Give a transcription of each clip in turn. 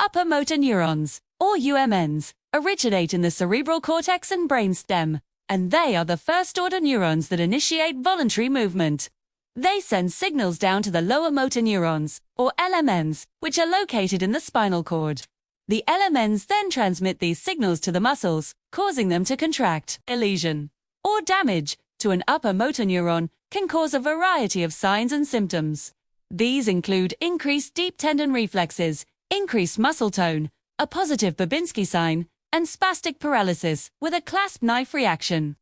Upper motor neurons, or UMNs, originate in the cerebral cortex and brainstem, and they are the first-order neurons that initiate voluntary movement. They send signals down to the lower motor neurons, or LMNs, which are located in the spinal cord. The LMNs then transmit these signals to the muscles, causing them to contract. A lesion or damage to an upper motor neuron can cause a variety of signs and symptoms. These include increased deep tendon reflexes, increased muscle tone, a positive Babinski sign, and spastic paralysis with a clasp knife reaction.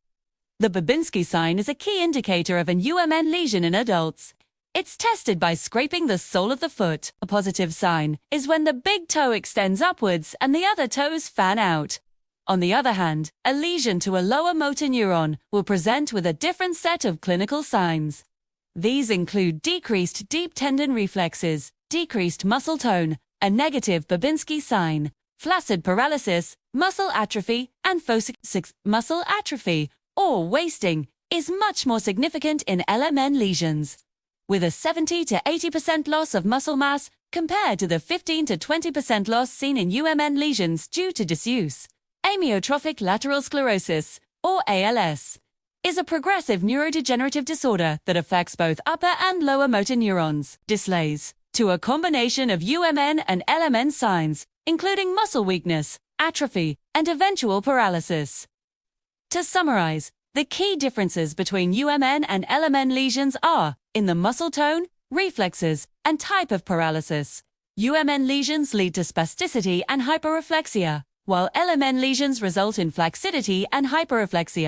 The Babinski sign is a key indicator of an UMN lesion in adults. It's tested by scraping the sole of the foot. A positive sign is when the big toe extends upwards and the other toes fan out. On the other hand, a lesion to a lower motor neuron will present with a different set of clinical signs. These include decreased deep tendon reflexes, decreased muscle tone, a negative Babinski sign, flaccid paralysis, muscle atrophy, and foci. Muscle atrophy, or wasting, is much more significant in LMN lesions, with a 70 to 80% loss of muscle mass compared to the 15 to 20% loss seen in UMN lesions due to disuse. Amyotrophic lateral sclerosis, or ALS, is a progressive neurodegenerative disorder that affects both upper and lower motor neurons. Displays to a combination of UMN and LMN signs, including muscle weakness, atrophy, and eventual paralysis. To summarize, the key differences between UMN and LMN lesions are in the muscle tone, reflexes, and type of paralysis. UMN lesions lead to spasticity and hyperreflexia, while LMN lesions result in flaccidity and hyperreflexia.